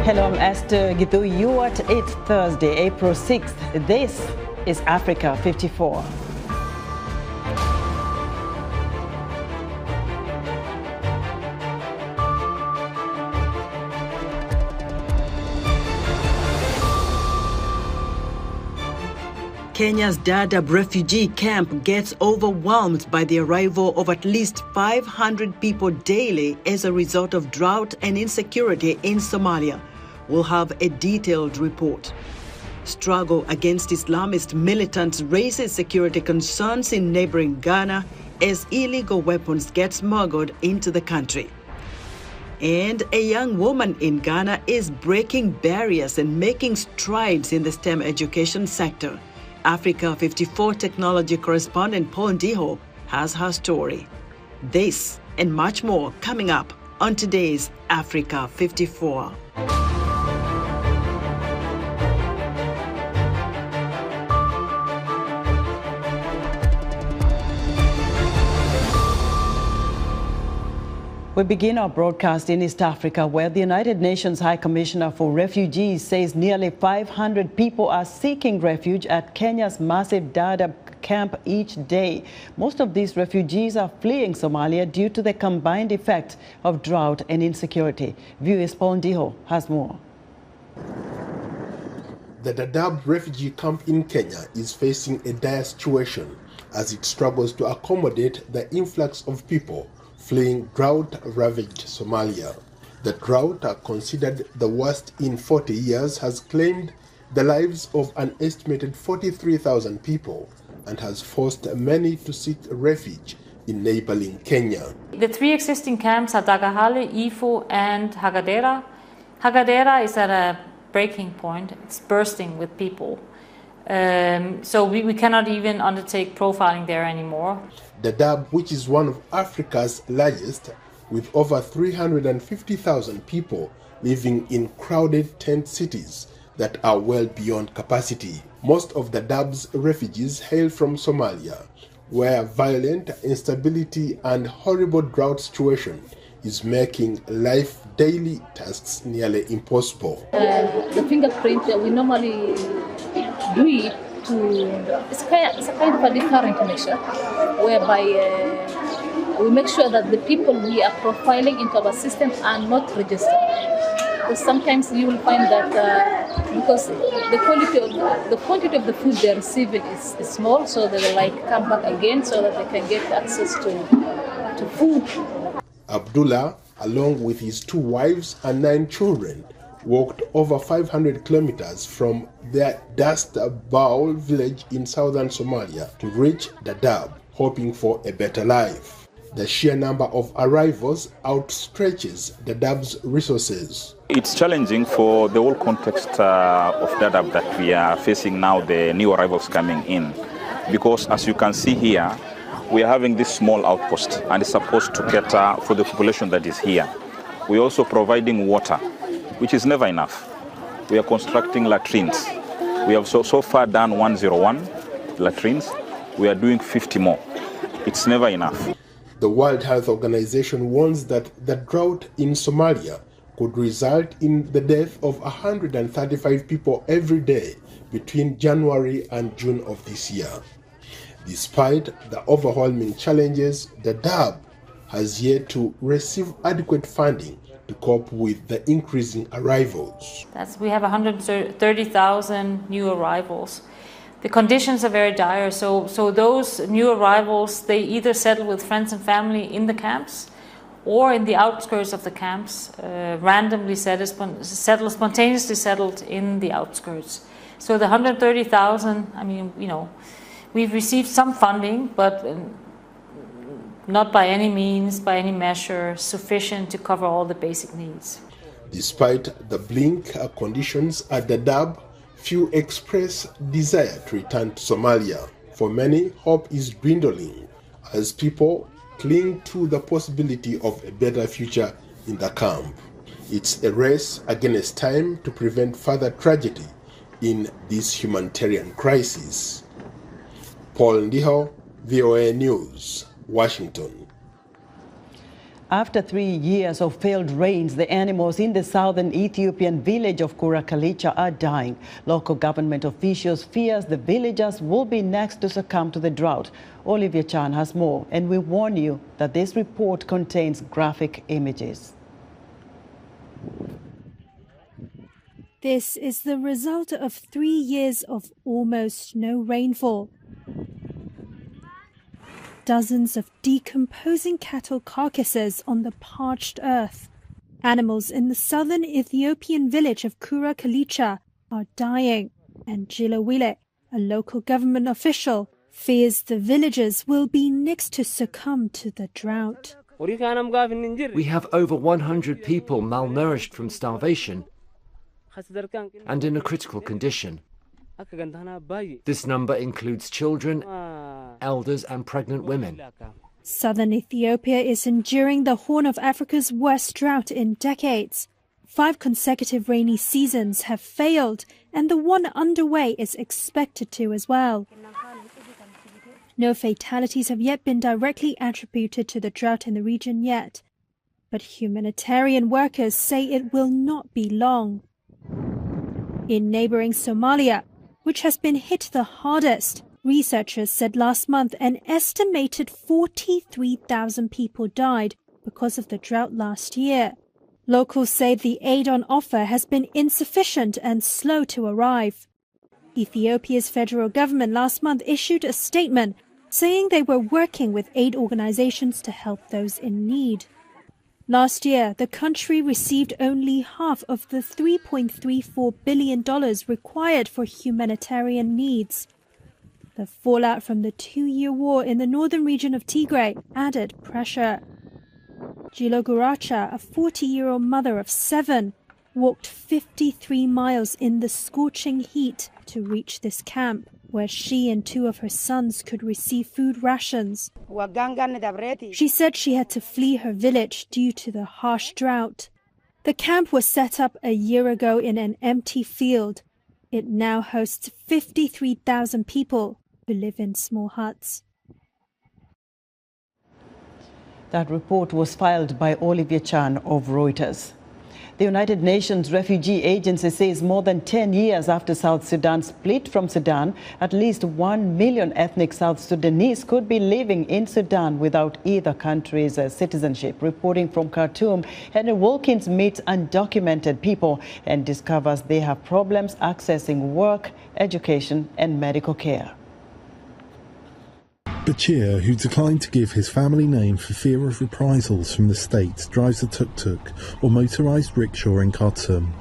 Hello, I'm Esther Gitu. You at It's Thursday, April 6th. This is Africa 54. Kenya's Dadaab refugee camp gets overwhelmed by the arrival of at least 500 people daily as a result of drought and insecurity in Somalia. We'll have a detailed report. Struggle against Islamist militants raises security concerns in neighboring Ghana as illegal weapons get smuggled into the country. And a young woman in Ghana is breaking barriers and making strides in the STEM education sector. Africa 54 technology correspondent Paul Ndiho has her story. This and much more coming up on today's Africa 54. We begin our broadcast in East Africa, where the United Nations High Commissioner for Refugees says nearly 500 people are seeking refuge at Kenya's massive Dadaab camp each day. Most of these refugees are fleeing Somalia due to the combined effect of drought and insecurity. Viewers Paul Ndiho has more. The Dadaab refugee camp in Kenya is facing a dire situation as it struggles to accommodate the influx of people fleeing drought-ravaged Somalia. The drought, considered the worst in 40 years, has claimed the lives of an estimated 43,000 people and has forced many to seek refuge in neighboring Kenya. The three existing camps are Dagahali, Ifo, and Hagadera. Hagadera is at a breaking point. It's bursting with people. So we cannot even undertake profiling there anymore. Dadaab, which is one of Africa's largest, with over 350,000 people living in crowded tent cities that are well beyond capacity. Most of Dadaab's refugees hail from Somalia, where violent instability and horrible drought situation is making life daily tasks nearly impossible. The fingerprint we normally do it it's a kind of a deterrent measure, whereby we make sure that the people we are profiling into our system are not registered. Because sometimes you will find that because the quantity of the food they are receiving is small, so they will come back again so that they can get access to food. Abdullah, along with his 2 wives and 9 children, walked over 500 kilometers from their Dust Bowl village in southern Somalia to reach Dadaab, hoping for a better life. The sheer number of arrivals outstretches Dadaab's resources. It's challenging for the whole context of Dadaab that we are facing now, the new arrivals coming in. Because as you can see here, we are having this small outpost and it's supposed to cater for the population that is here. We're also providing water, which is never enough. We are constructing latrines. We have so far done 101 latrines. We are doing 50 more. It's never enough. The World Health Organization warns that the drought in Somalia could result in the death of 135 people every day between January and June of this year. Despite the overwhelming challenges, Dadaab has yet to receive adequate funding to cope with the increasing arrivals. We have 130,000 new arrivals. The conditions are very dire, so those new arrivals, they either settle with friends and family in the camps or in the outskirts of the camps, randomly spontaneously settled in the outskirts. So the 130,000, I mean, we've received some funding, but not by any means, by any measure, sufficient to cover all the basic needs. Despite the bleak conditions at Dadaab, few express desire to return to Somalia. For many, hope is dwindling as people cling to the possibility of a better future in the camp. It's a race against time to prevent further tragedy in this humanitarian crisis. Paul Ndiho, VOA News, Washington. After 3 years of failed rains, the animals in the southern Ethiopian village of Kurakalicha are dying. Local government officials fear the villagers will be next to succumb to the drought. Olivia Chan has more, and we warn you that this report contains graphic images. This is the result of 3 years of almost no rainfall. Dozens of decomposing cattle carcasses on the parched earth. Animals in the southern Ethiopian village of Kurakalicha are dying, and Jilawile, a local government official, fears the villagers will be next to succumb to the drought. We have over 100 people malnourished from starvation and in a critical condition. This number includes children, elders and pregnant women. Southern Ethiopia is enduring the Horn of Africa's worst drought in decades. 5 consecutive rainy seasons have failed, and the one underway is expected to as well. No fatalities have yet been directly attributed to the drought in the region yet, but humanitarian workers say it will not be long. In neighboring Somalia, which has been hit the hardest, researchers said last month an estimated 43,000 people died because of the drought last year. Locals say the aid on offer has been insufficient and slow to arrive. Ethiopia's federal government last month issued a statement saying they were working with aid organizations to help those in need. Last year, the country received only half of the $3.34 billion required for humanitarian needs. The fallout from the 2-year war in the northern region of Tigray added pressure. Jilo Guracha, a 40-year-old mother of 7, walked 53 miles in the scorching heat to reach this camp, where she and 2 of her sons could receive food rations. She said she had to flee her village due to the harsh drought. The camp was set up a year ago in an empty field. It now hosts 53,000 people who live in small huts. That report was filed by Olivia Chan of Reuters. The United Nations Refugee Agency says more than 10 years after South Sudan split from Sudan, at least 1 million ethnic South Sudanese could be living in Sudan without either country's citizenship. Reporting from Khartoum, Henry Wilkins meets undocumented people and discovers they have problems accessing work, education and medical care. Bashir, who declined to give his family name for fear of reprisals from the state, drives a tuk-tuk or motorised rickshaw in Khartoum.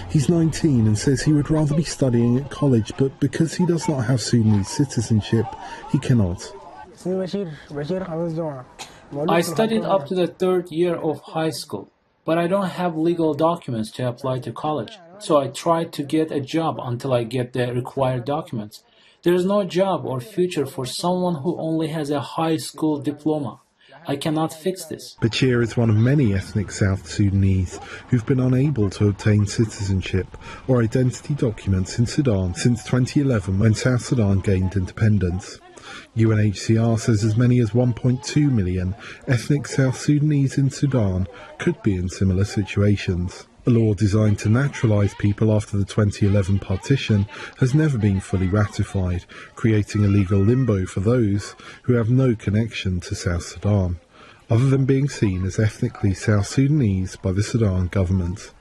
He's 19 and says he would rather be studying at college, but because he does not have Sudanese citizenship, he cannot. I studied up to the 3rd year of high school, but I don't have legal documents to apply to college, so I tried to get a job until I get the required documents. There is no job or future for someone who only has a high school diploma. I cannot fix this. Bashir is one of many ethnic South Sudanese who've been unable to obtain citizenship or identity documents in Sudan since 2011 when South Sudan gained independence. UNHCR says as many as 1.2 million ethnic South Sudanese in Sudan could be in similar situations. A law designed to naturalise people after the 2011 partition has never been fully ratified, creating a legal limbo for those who have no connection to South Sudan, other than being seen as ethnically South Sudanese by the Sudan government.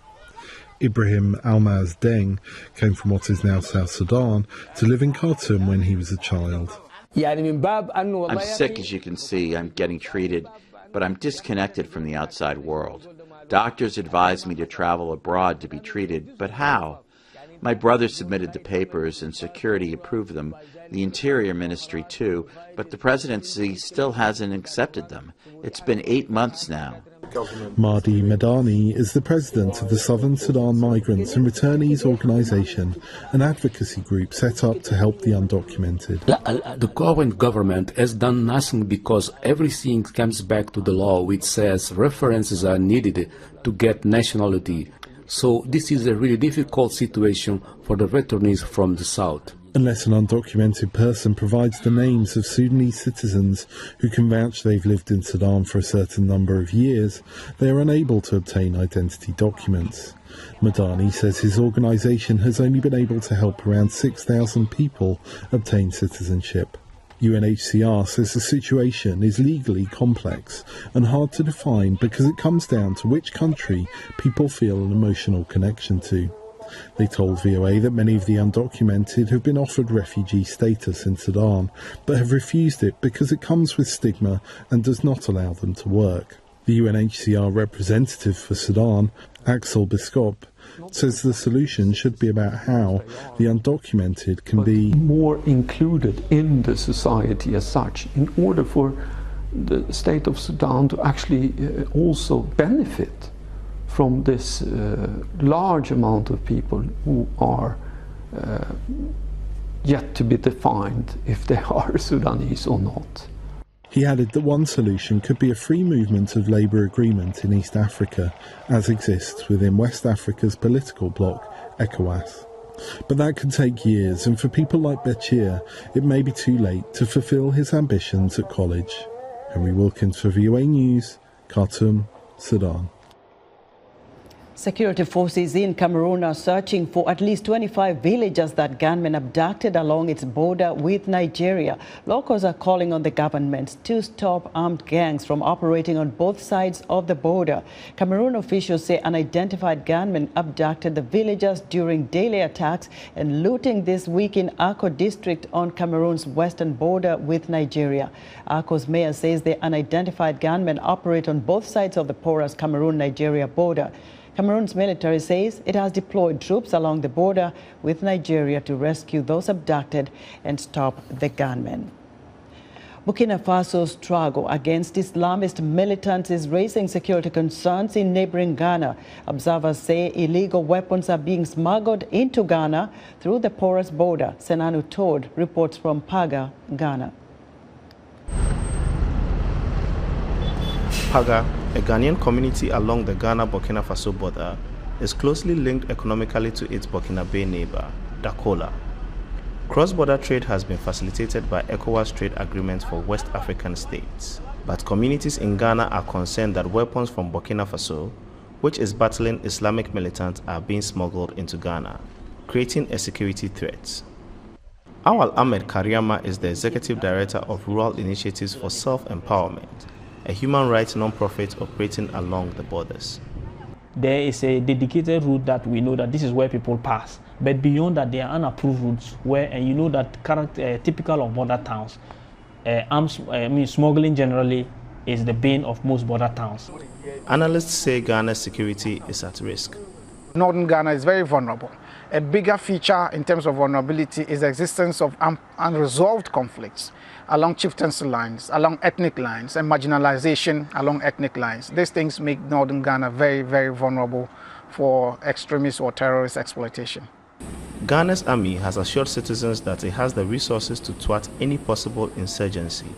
Ibrahim Almaz Deng came from what is now South Sudan to live in Khartoum when he was a child. I'm sick, as you can see. I'm getting treated, but I'm disconnected from the outside world. Doctors advised me to travel abroad to be treated, but how? My brother submitted the papers and security approved them, the Interior Ministry too, but the presidency still hasn't accepted them. It's been 8 months now. Mahdi Madani is the president of the Southern Sudan Migrants and Returnees Organisation, an advocacy group set up to help the undocumented. The current government has done nothing because everything comes back to the law, which says references are needed to get nationality. So this is a really difficult situation for the returnees from the South. Unless an undocumented person provides the names of Sudanese citizens who can vouch they've lived in Sudan for a certain number of years, they are unable to obtain identity documents. Madani says his organisation has only been able to help around 6,000 people obtain citizenship. UNHCR says the situation is legally complex and hard to define because it comes down to which country people feel an emotional connection to. They told VOA that many of the undocumented have been offered refugee status in Sudan, but have refused it because it comes with stigma and does not allow them to work. The UNHCR representative for Sudan, Axel Biscop, says the solution should be about how the undocumented can be more included in the society as such, in order for the state of Sudan to actually also benefit from this large amount of people who are yet to be defined if they are Sudanese or not. He added that one solution could be a free movement of labour agreement in East Africa, as exists within West Africa's political bloc, ECOWAS. But that could take years, and for people like Bechir, it may be too late to fulfil his ambitions at college. Henry Wilkins for VOA News, Khartoum, Sudan. Security forces in Cameroon are searching for at least 25 villagers that gunmen abducted along its border with Nigeria. Locals are calling on the government to stop armed gangs from operating on both sides of the border. Cameroon officials say unidentified gunmen abducted the villagers during daily attacks and looting this week in Akko district on Cameroon's western border with Nigeria. Akko's mayor says the unidentified gunmen operate on both sides of the porous Cameroon-Nigeria border. Cameroon's military says it has deployed troops along the border with Nigeria to rescue those abducted and stop the gunmen. Burkina Faso's struggle against Islamist militants is raising security concerns in neighboring Ghana. Observers say illegal weapons are being smuggled into Ghana through the porous border. Senanu Todd reports from Paga, Ghana. Paga, a Ghanaian community along the Ghana-Burkina Faso border, is closely linked economically to its Burkinabe neighbor, Dakola. Cross-border trade has been facilitated by ECOWAS trade agreements for West African states. But communities in Ghana are concerned that weapons from Burkina Faso, which is battling Islamic militants, are being smuggled into Ghana, creating a security threat. Awal Ahmed Kariama is the Executive Director of Rural Initiatives for Self-Empowerment, a human rights non-profit operating along the borders. There is a dedicated route that we know that this is where people pass. But beyond that, there are unapproved routes where, and you know that typical of border towns, smuggling generally is the bane of most border towns. Analysts say Ghana's security is at risk. Northern Ghana is very vulnerable. A bigger feature in terms of vulnerability is the existence of unresolved conflicts along chieftaincy lines, along ethnic lines, and marginalization along ethnic lines. These things make Northern Ghana very, very vulnerable for extremist or terrorist exploitation. Ghana's army has assured citizens that it has the resources to thwart any possible insurgency.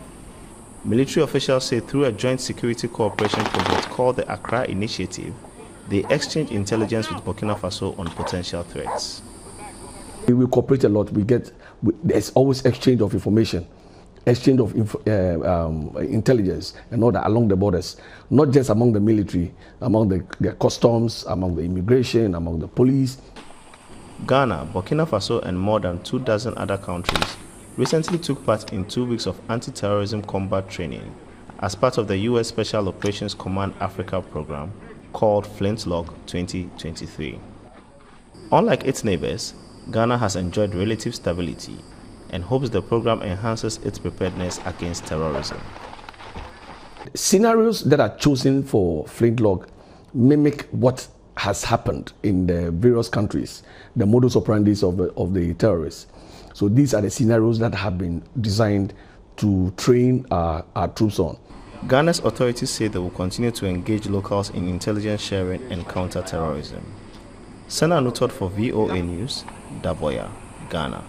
Military officials say through a joint security cooperation project called the Accra Initiative, they exchange intelligence with Burkina Faso on potential threats. We cooperate a lot. There's always exchange of information, exchange of intelligence and all that along the borders, not just among the military, among the customs, among the immigration, among the police. Ghana, Burkina Faso, and more than 24 other countries recently took part in 2 weeks of anti-terrorism combat training as part of the U.S. Special Operations Command Africa program called Flintlock 2023. Unlike its neighbors, Ghana has enjoyed relative stability and hopes the program enhances its preparedness against terrorism. Scenarios that are chosen for Flintlock mimic what has happened in the various countries, the modus operandi of the terrorists. So these are the scenarios that have been designed to train our troops on. Ghana's authorities say they will continue to engage locals in intelligence sharing and counter-terrorism. Sana Nutot for VOA News, Daboya, Ghana.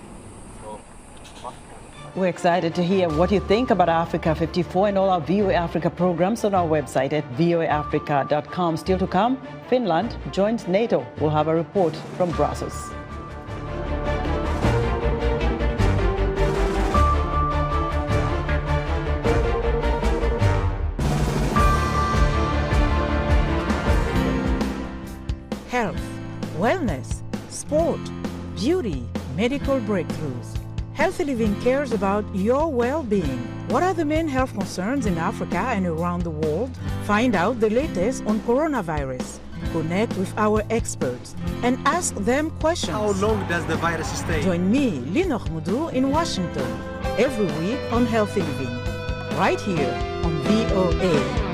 We're excited to hear what you think about Africa 54 and all our VOA Africa programs on our website at voaafrica.com. Still to come, Finland joins NATO. We'll have a report from Brussels. beauty, medical breakthroughs. Healthy Living cares about your well-being. What are the main health concerns in Africa and around the world? Find out the latest on coronavirus. Connect with our experts and ask them questions. How long does the virus stay? Join me, Linor Moudou, in Washington every week on Healthy Living, right here on VOA.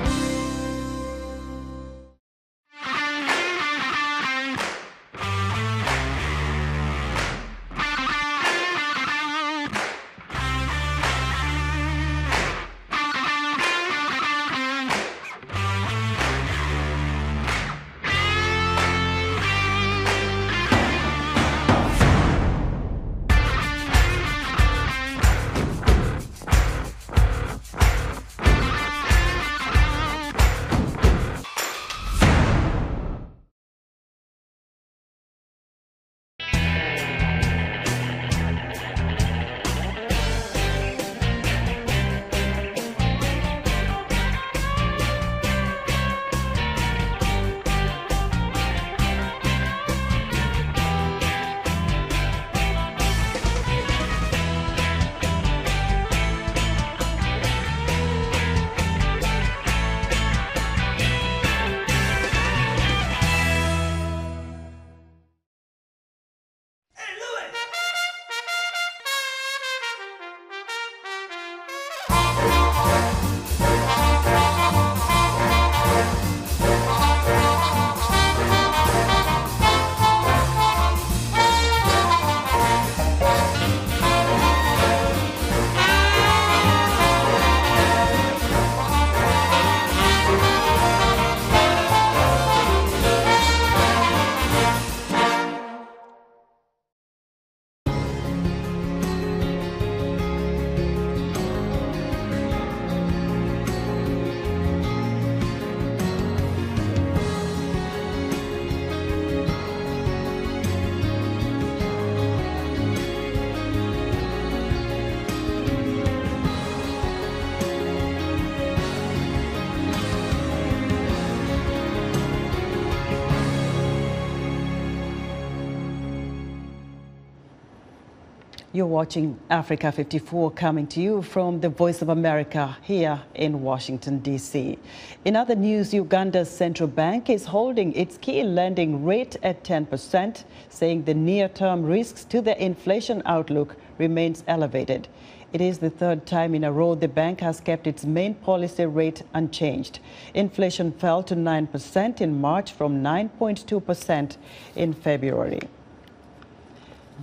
You're watching Africa 54 coming to you from the Voice of America here in Washington, D.C. In other news, Uganda's central bank is holding its key lending rate at 10%, saying the near-term risks to the inflation outlook remains elevated. It is the third time in a row the bank has kept its main policy rate unchanged. Inflation fell to 9% in March from 9.2% in February.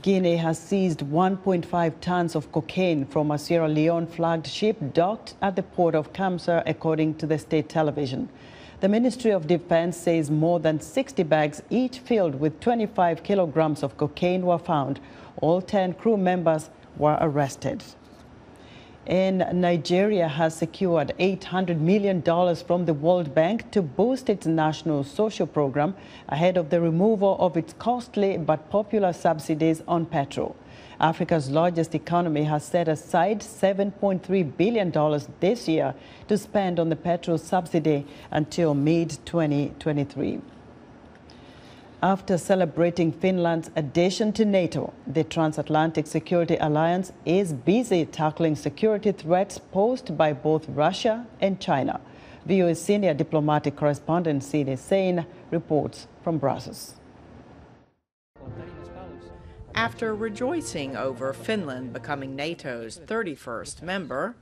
Guinea has seized 1.5 tons of cocaine from a Sierra Leone-flagged ship docked at the port of Kamsa, according to the state television. The Ministry of Defense says more than 60 bags, each filled with 25 kilograms of cocaine, were found. All 10 crew members were arrested. And Nigeria has secured $800 million from the World Bank to boost its national social program ahead of the removal of its costly but popular subsidies on petrol. Africa's largest economy has set aside $7.3 billion this year to spend on the petrol subsidy until mid-2023. After celebrating Finland's addition to NATO, the Transatlantic Security Alliance is busy tackling security threats posed by both Russia and China. VOA's senior diplomatic correspondent Sine Sein reports from Brussels. After rejoicing over Finland becoming NATO's 31st member,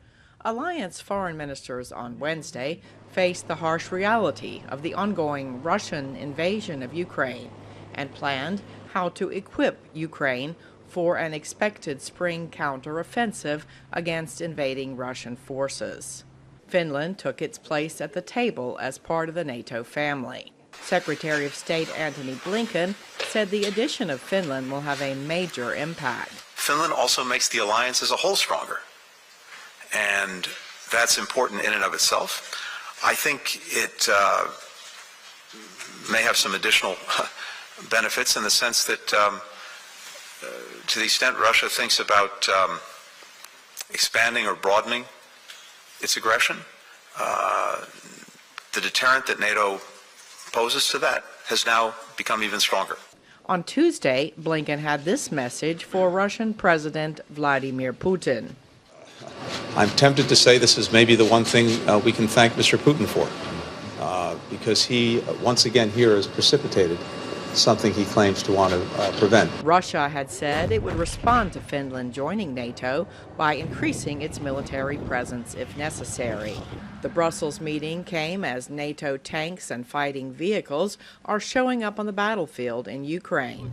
Alliance foreign ministers on Wednesday faced the harsh reality of the ongoing Russian invasion of Ukraine and planned how to equip Ukraine for an expected spring counteroffensive against invading Russian forces. Finland took its place at the table as part of the NATO family. Secretary of State Antony Blinken said the addition of Finland will have a major impact. Finland also makes the alliance as a whole stronger, and that's important in and of itself. I think it may have some additional benefits in the sense that to the extent Russia thinks about expanding or broadening its aggression, the deterrent that NATO poses to that has now become even stronger. On Tuesday, Blinken had this message for Russian President Vladimir Putin. I'm tempted to say this is maybe the one thing we can thank Mr. Putin for, because he, once again here, has precipitated something he claims to want to prevent. Russia had said it would respond to Finland joining NATO by increasing its military presence if necessary. The Brussels meeting came as NATO tanks and fighting vehicles are showing up on the battlefield in Ukraine.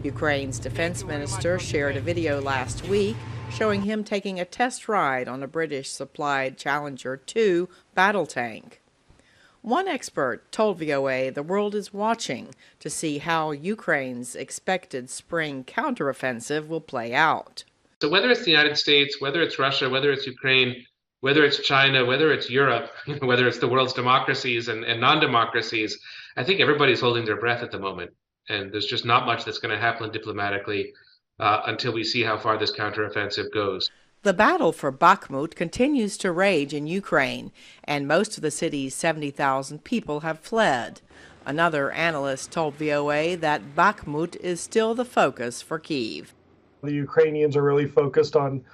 Ukraine's defense minister shared a video last week showing him taking a test ride on a British-supplied Challenger 2 battle tank. One expert told VOA the world is watching to see how Ukraine's expected spring counteroffensive will play out. So whether it's the United States, whether it's Russia, whether it's Ukraine, whether it's China, whether it's Europe, whether it's the world's democracies and non-democracies, I think everybody's holding their breath at the moment. And there's just not much that's going to happen diplomatically until we see how far this counteroffensive goes. The battle for Bakhmut continues to rage in Ukraine, and most of the city's 70,000 people have fled. Another analyst told VOA that Bakhmut is still the focus for Kyiv. The Ukrainians are really focused on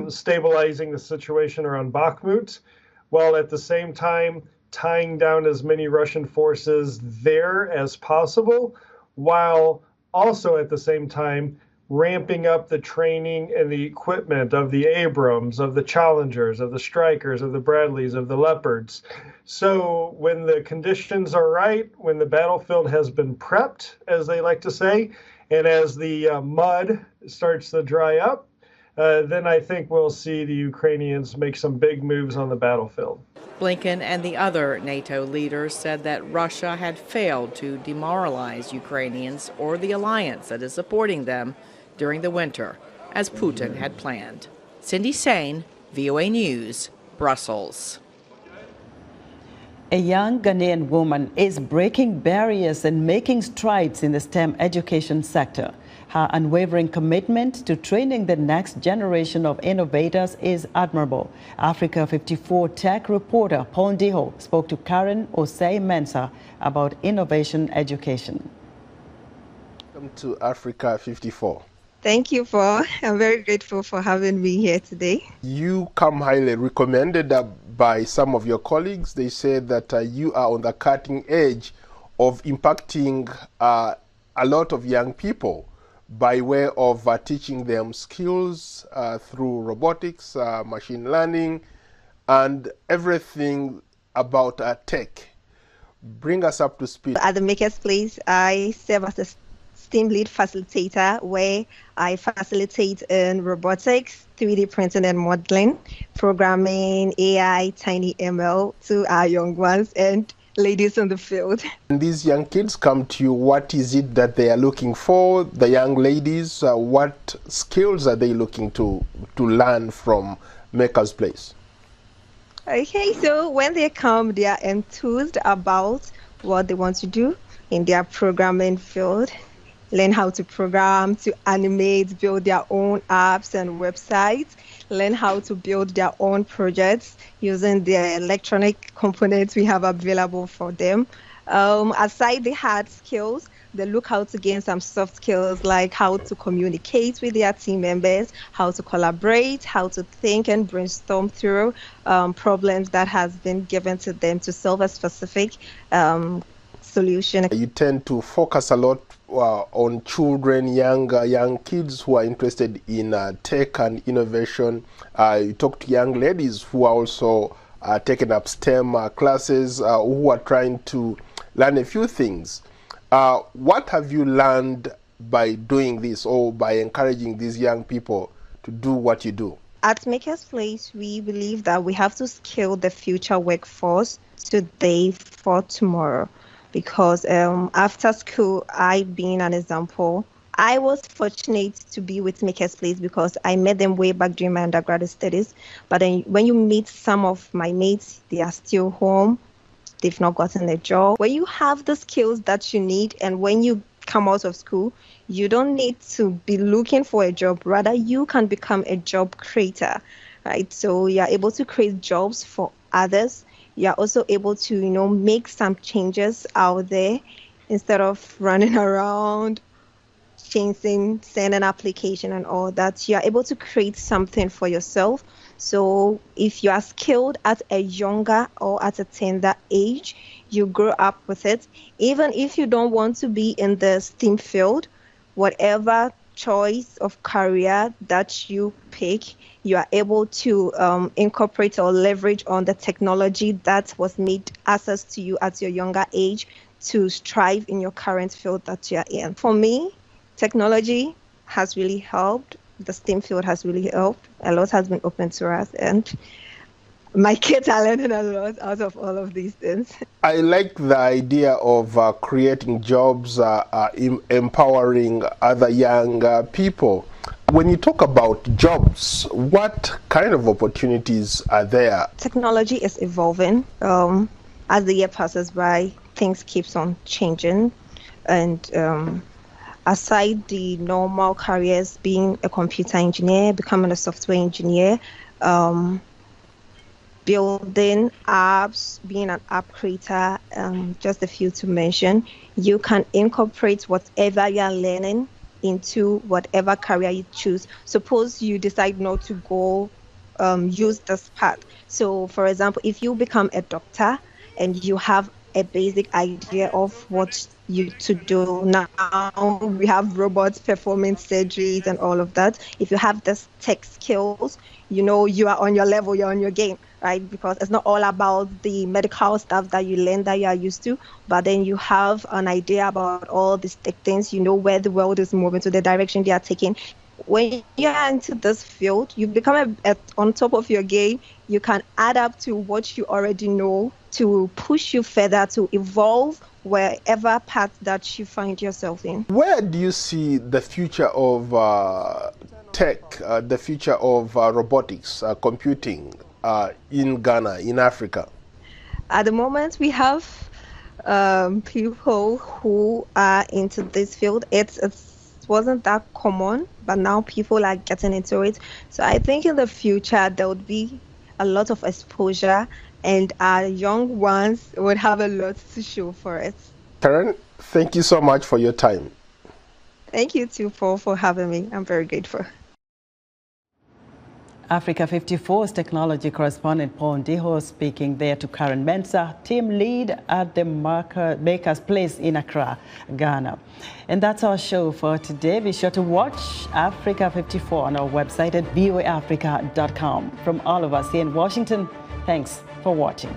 stabilizing the situation around Bakhmut, while at the same time tying down as many Russian forces there as possible, while also at the same time ramping up the training and the equipment of the Abrams, of the Challengers, of the Strykers, of the Bradleys, of the Leopards. So when the conditions are right, when the battlefield has been prepped, as they like to say, and as the mud starts to dry up, then I think we'll see the Ukrainians make some big moves on the battlefield. Blinken and the other NATO leaders said that Russia had failed to demoralize Ukrainians or the alliance that is supporting them during the winter, as Putin had planned. Cindy Sain, VOA News, Brussels. A young Ghanaian woman is breaking barriers and making strides in the STEM education sector. Her unwavering commitment to training the next generation of innovators is admirable. Africa 54 tech reporter Paul Ndiho spoke to Karen Osei-Mensah about innovation education. Welcome to Africa 54. Thank you, Paul. I'm very grateful for having me here today. You come highly recommended by some of your colleagues. They said that you are on the cutting edge of impacting a lot of young people by way of teaching them skills through robotics, machine learning, and everything about tech. Bring us up to speed. At the Makers Place, I serve as a STEAM lead facilitator, where I facilitate in robotics, 3D printing and modeling, programming, AI, tiny ML to our young ones and ladies in the field. And these young kids come to you, what is it that they are looking for? The young ladies, what skills are they looking to learn from Maker's Place? Okay, so when they come, they are enthused about what they want to do in their programming field. Learn how to program, to animate, build their own apps and websites, learn how to build their own projects using the electronic components we have available for them. Aside the hard skills, they look how to gain some soft skills like how to communicate with their team members, how to collaborate, how to think and brainstorm through problems that has been given to them to solve a specific solution. You tend to focus a lot on children, young kids who are interested in tech and innovation. You talk to young ladies who are also taking up STEM classes, who are trying to learn a few things. What have you learned by doing this, or by encouraging these young people to do what you do? At Makers Place, we believe that we have to skill the future workforce today for tomorrow. Because after school, I've been an example. I was fortunate to be with Makers Place because I met them way back during my undergraduate studies. But then when you meet some of my mates, they are still home. They've not gotten a job. When you have the skills that you need, and when you come out of school, you don't need to be looking for a job. Rather, you can become a job creator, right? So you're able to create jobs for others. You're also able to, make some changes out there instead of running around chasing, send an application and all that. You are able to create something for yourself. So if you are skilled at a younger or at a tender age, you grow up with it. Even if you don't want to be in the STEM field, whatever choice of career that you pick, you are able to incorporate or leverage on the technology that was made access to you at your younger age to strive in your current field that you are in. For me, technology has really helped. The STEM field has really helped. A lot has been open to us, and my kids are learning a lot out of all of these things. I like the idea of creating jobs, empowering other young people. When you talk about jobs, what kind of opportunities are there? Technology is evolving. As the year passes by, things keeps on changing, and aside the normal careers, being a computer engineer, becoming a software engineer, building apps, being an app creator, just a few to mention, you can incorporate whatever you are learning into whatever career you choose. Suppose you decide not to go use this path. So, for example, if you become a doctor and you have a basic idea of what you to do now, we have robots performing surgeries and all of that. If you have this tech skills, you know you are on your level, you're on your game, right? Because it's not all about the medical stuff that you learn that you are used to, but then you have an idea about all these tech things, you know where the world is moving, to the direction they are taking. When you are into this field, you become on top of your game. You can add up to what you already know to push you further, to evolve wherever path that you find yourself in. Where do you see the future of tech, the future of robotics, computing in Ghana, in Africa? At the moment, we have people who are into this field. It wasn't that common, but now people are getting into it. So I think in the future, there would be a lot of exposure, and our young ones would have a lot to show for it. Karen, thank you so much for your time. Thank you too, Paul, for having me. I'm very grateful. Africa 54's technology correspondent Paul Ndiho speaking there to Karen Mensah, team lead at the Maker's Place in Accra, Ghana. And that's our show for today. Be sure to watch Africa 54 on our website at voaafrica.com. From all of us here in Washington, thanks for watching.